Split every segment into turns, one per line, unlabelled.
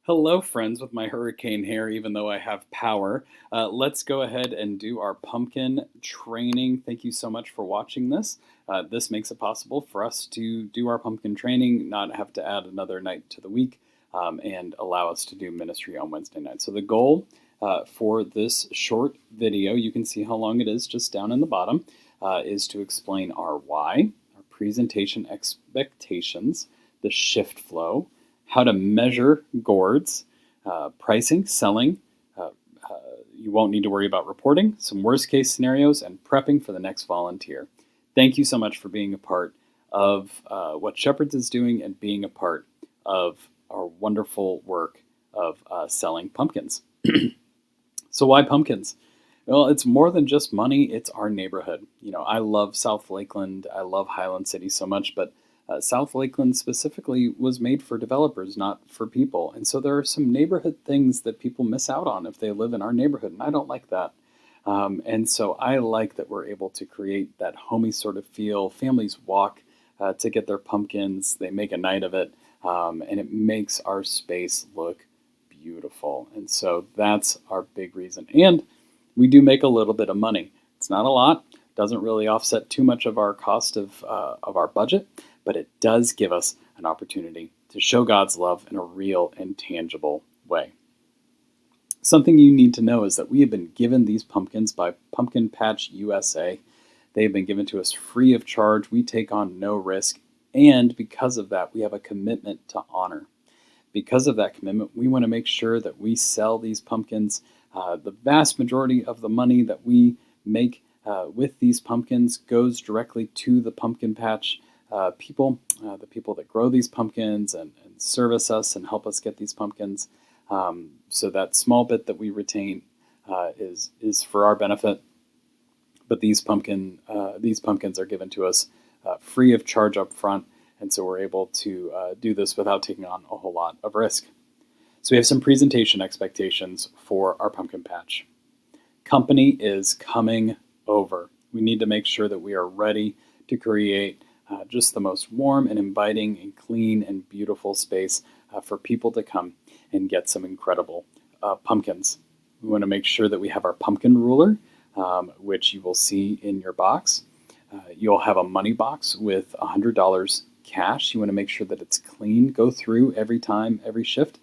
Hello, friends with my hurricane hair, even though I have power. Let's go ahead and do our pumpkin training. Thank you so much for watching this. This makes it possible for us to do our pumpkin training, not have to add another night to the week, and allow us to do ministry on Wednesday night. So the goal for this short video, you can see how long it is just down in the bottom, is to explain our why, our presentation expectations, the shift flow, how to measure gourds, pricing, selling. Uh, uh, you won't need to worry about reporting, some worst case scenarios, and prepping for the next volunteer. Thank you so much for being a part of what Shepherds is doing and being a part of our wonderful work of selling pumpkins. So why pumpkins? Well, it's more than just money. It's our neighborhood. You know, I love South Lakeland. I love Highland City so much, but South Lakeland specifically was made for developers, not for people. And so there are some neighborhood things that people miss out on if they live in our neighborhood, and I don't like that. And so I like that we're able to create that homey sort of feel. Families walk to get their pumpkins, they make a night of it, and it makes our space look beautiful. And so that's our big reason. And we do make a little bit of money. It's not a lot, doesn't really offset too much of our cost of our budget, but it does give us an opportunity to show God's love in a real and tangible way. Something you need to know is that we have been given these pumpkins by Pumpkin Patch USA. They have been given to us free of charge. We take on no risk, and because of that, we have a commitment to honor. Because of that commitment, we want to make sure that we sell these pumpkins. The vast majority of the money that we make with these pumpkins goes directly to the pumpkin patch people, the people that grow these pumpkins and service us and help us get these pumpkins. So that small bit that we retain is for our benefit. But these pumpkins are given to us free of charge up front, and so we're able to do this without taking on a whole lot of risk. So we have some presentation expectations for our pumpkin patch. Company is coming over. We need to make sure that we are ready to create just the most warm and inviting and clean and beautiful space for people to come and get some incredible pumpkins. We want to make sure that we have our pumpkin ruler, which you will see in your box. You'll have a money box with $100 cash. You want to make sure that it's clean. Go through every time, every shift.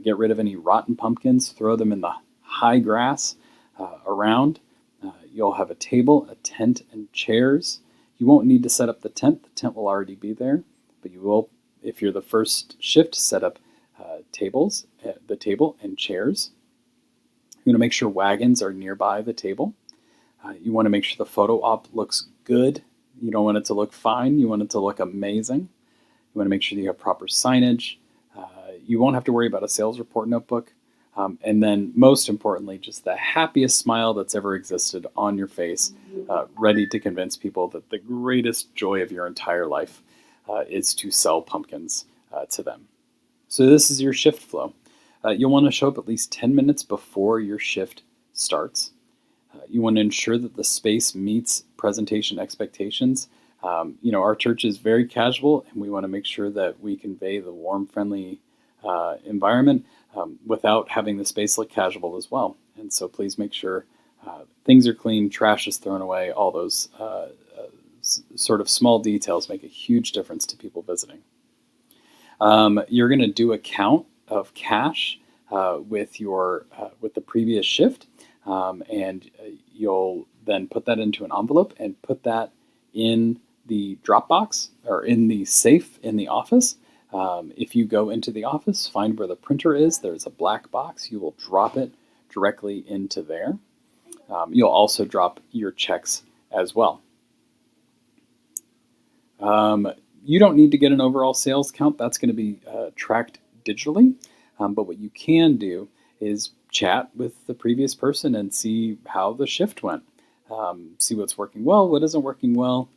Get rid of any rotten pumpkins. Throw them in the high grass around. You'll have a table, a tent, and chairs. You won't need to set up the tent. The tent will already be there. But you will, if you're the first shift, set up tables, the table and chairs. You want to make sure wagons are nearby the table. You want to make sure the photo op looks good. You don't want it to look fine. You want it to look amazing. You want to make sure that you have proper signage. You won't have to worry about a sales report notebook. And then most importantly, just the happiest smile that's ever existed on your face, ready to convince people that the greatest joy of your entire life is to sell pumpkins to them. So this is your shift flow. You'll want to show up at least 10 minutes before your shift starts. You want to ensure that the space meets presentation expectations. Our church is very casual, and we want to make sure that we convey the warm, friendly environment without having the space look casual as well. And so please make sure things are clean, trash is thrown away, all those sort of small details make a huge difference to people visiting. You're going to do a count of cash with the previous shift, and you'll then put that into an envelope and put that in the drop box or in the safe in the office. If you go into the office, find where the printer is. There's a black box. You will drop it directly into there. You'll also drop your checks as well. You don't need to get an overall sales count. That's going to be tracked digitally. But what you can do is chat with the previous person and see how the shift went. See what's working well, what isn't working well.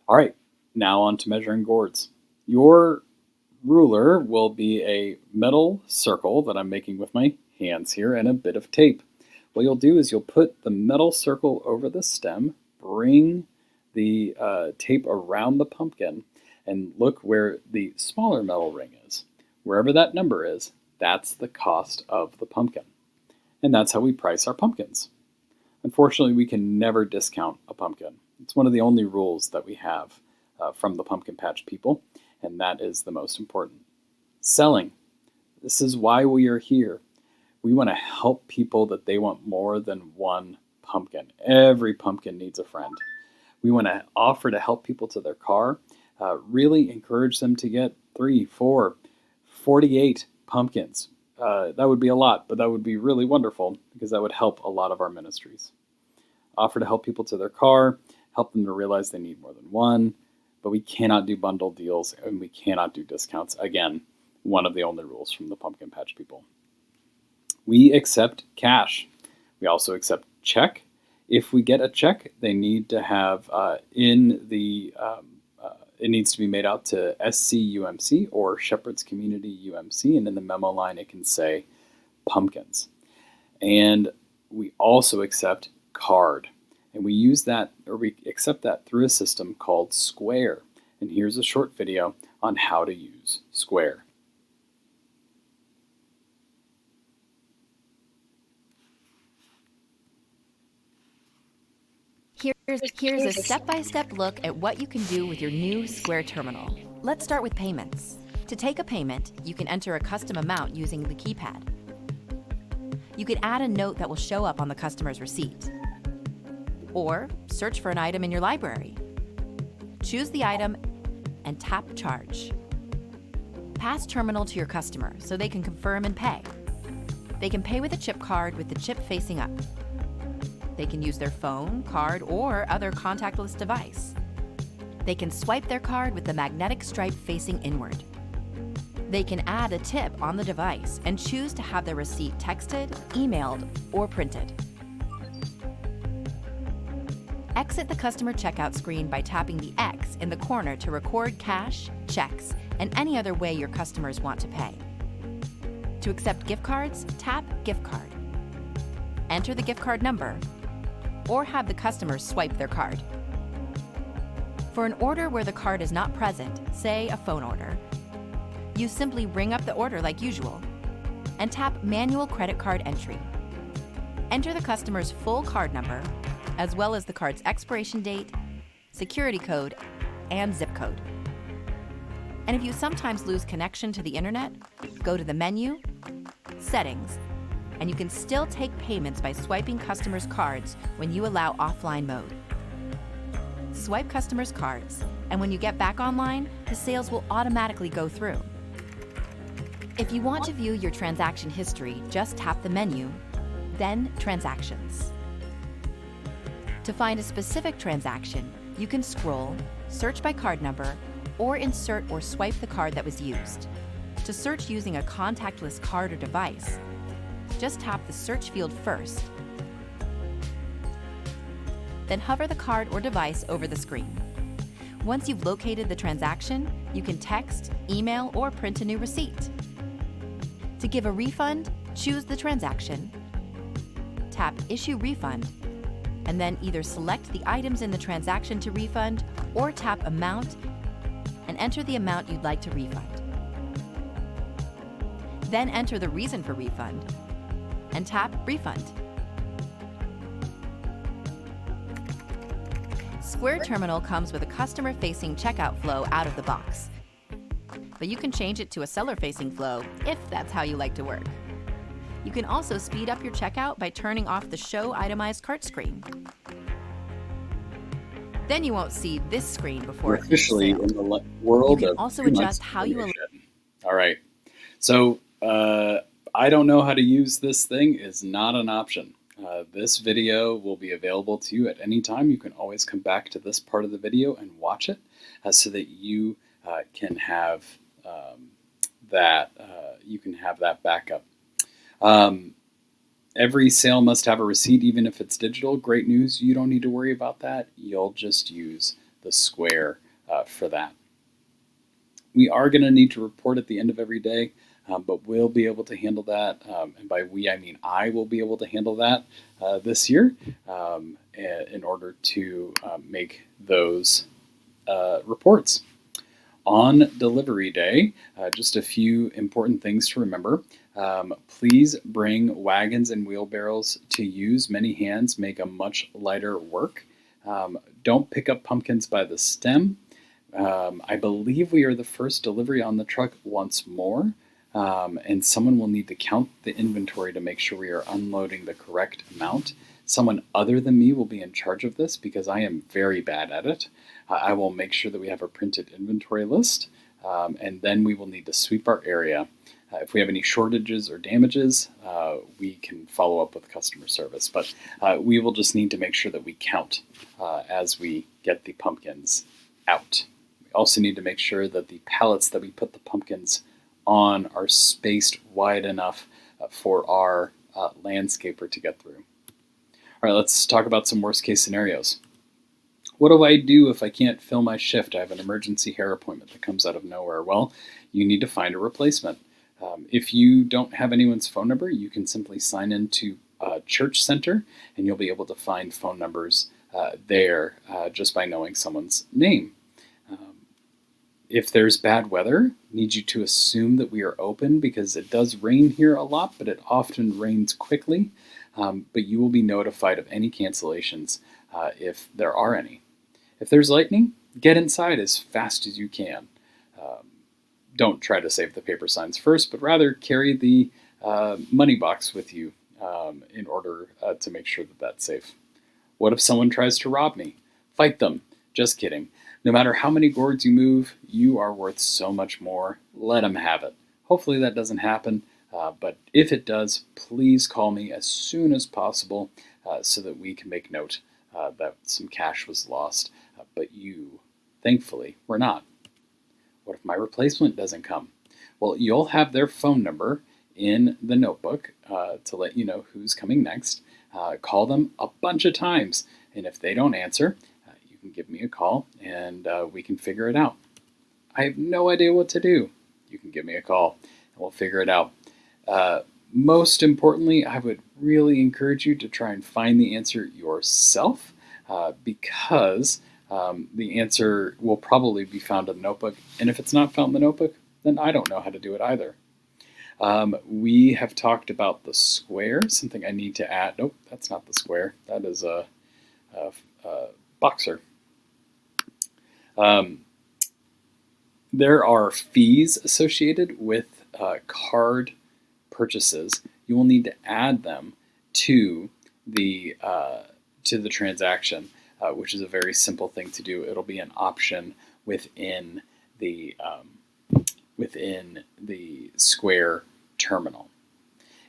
All right, now on to measuring gourds. Your ruler will be a metal circle that I'm making with my hands here and a bit of tape. What you'll do is you'll put the metal circle over the stem, bring the tape around the pumpkin, and look where the smaller metal ring is. Wherever that number is, That's the cost of the pumpkin. And that's how we price our pumpkins. Unfortunately, we can never discount a pumpkin. It's one of the only rules that we have from the Pumpkin Patch people, and that is the most important. Selling. This is why we are here. We want to help people that they want more than one pumpkin. Every pumpkin needs a friend. We want to offer to help people to their car, really encourage them to get 3, 4, 48 pumpkins. That would be a lot, but that would be really wonderful because that would help a lot of our ministries. Offer to help people to their car, help them to realize they need more than one, but we cannot do bundle deals and we cannot do discounts. Again, one of the only rules from the Pumpkin Patch people. We accept cash. We also accept check. If we get a check, they need to have it needs to be made out to SCUMC or Shepherd's Community UMC, and in the memo line it can say pumpkins. And we also accept card, and we use that, or we accept that through a system called Square. And here's a short video on how to use Square.
Here's a step-by-step look at what you can do with your new Square terminal. Let's start with payments. To take a payment, you can enter a custom amount using the keypad. You could add a note that will show up on the customer's receipt. Or search for an item in your library. Choose the item and tap Charge. Pass terminal to your customer so they can confirm and pay. They can pay with a chip card with the chip facing up. They can use their phone, card, or other contactless device. They can swipe their card with the magnetic stripe facing inward. They can add a tip on the device and choose to have their receipt texted, emailed, or printed. Exit the customer checkout screen by tapping the X in the corner to record cash, checks, and any other way your customers want to pay. To accept gift cards, tap Gift Card. Enter the gift card number, or have the customer swipe their card. For an order where the card is not present, say a phone order, you simply ring up the order like usual and tap Manual Credit Card Entry. Enter the customer's full card number, as well as the card's expiration date, security code, and zip code. And if you sometimes lose connection to the internet, go to the menu, Settings, and you can still take payments by swiping customers' cards when you allow offline mode. Swipe customers' cards, and when you get back online, the sales will automatically go through. If you want to view your transaction history, just tap the menu, then Transactions. To find a specific transaction, you can scroll, search by card number, or insert or swipe the card that was used. To search using a contactless card or device, just tap the search field first, then hover the card or device over the screen. Once you've located the transaction, you can text, email, or print a new receipt. To give a refund, choose the transaction, tap Issue Refund, and then either select the items in the transaction to refund or tap Amount and enter the amount you'd like to refund. Then enter the reason for refund and tap Refund. Square Terminal comes with a customer-facing checkout flow out of the box, but you can change it to a seller-facing flow if that's how you like to work. You can also speed up your checkout by turning off the Show Itemized Cart screen. Then you won't see this screen before
We're officially in the world
you can
of
also
2 months
adjust how you
information. All right. So I don't know how to use this thing is not an option. This video will be available to you at any time. You can always come back to this part of the video and watch it so that you can have that backup. Every sale must have a receipt, even if it's digital. Great news, you don't need to worry about that. You'll just use the Square for that. We are going to need to report at the end of every day, but we'll be able to handle that. And by we, I mean I will be able to handle that this year in order to make those reports. On delivery day, just a few important things to remember. Please bring wagons and wheelbarrows to use. Many hands make a much lighter work. Don't pick up pumpkins by the stem. I believe we are the first delivery on the truck once more, and someone will need to count the inventory to make sure we are unloading the correct amount. Someone other than me will be in charge of this because I am very bad at it. I will make sure that we have a printed inventory list, and then we will need to sweep our area. If we have any shortages or damages, we can follow up with customer service, but we will just need to make sure that we count as we get the pumpkins out. We also need to make sure that the pallets that we put the pumpkins on are spaced wide enough for our landscaper to get through. All right, let's talk about some worst case scenarios. What do I do if I can't fill my shift? I have an emergency hair appointment that comes out of nowhere. Well, you need to find a replacement. If you don't have anyone's phone number, you can simply sign into Church Center, and you'll be able to find phone numbers there just by knowing someone's name. If there's bad weather, I need you to assume that we are open because it does rain here a lot, but it often rains quickly. But you will be notified of any cancellations if there are any. If there's lightning, get inside as fast as you can. Don't try to save the paper signs first, but rather carry the money box with you in order to make sure that that's safe. What if someone tries to rob me? Fight them. Just kidding. No matter how many gourds you move, you are worth so much more. Let them have it. Hopefully that doesn't happen, but if it does, please call me as soon as possible so that we can make note that some cash was lost, but you, thankfully, were not. What if my replacement doesn't come? Well, you'll have their phone number in the notebook to let you know who's coming next. Call them a bunch of times, and if they don't answer, you can give me a call and we can figure it out. I have no idea what to do. You can give me a call and we'll figure it out. Most importantly, I would really encourage you to try and find the answer yourself because the answer will probably be found in the notebook. And if it's not found in the notebook, then I don't know how to do it either. We have talked about the square, something I need to add. Nope, that's not the square. That is a boxer. There are fees associated with card purchases. You will need to add them to the transaction, which is a very simple thing to do. It'll be an option within the Square terminal.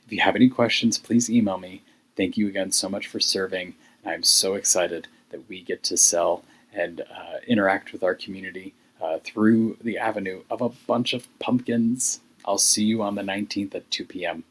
If you have any questions, please email me. Thank you again so much for serving. I'm so excited that we get to sell and interact with our community through the avenue of a bunch of pumpkins. I'll see you on the 19th at 2 p.m.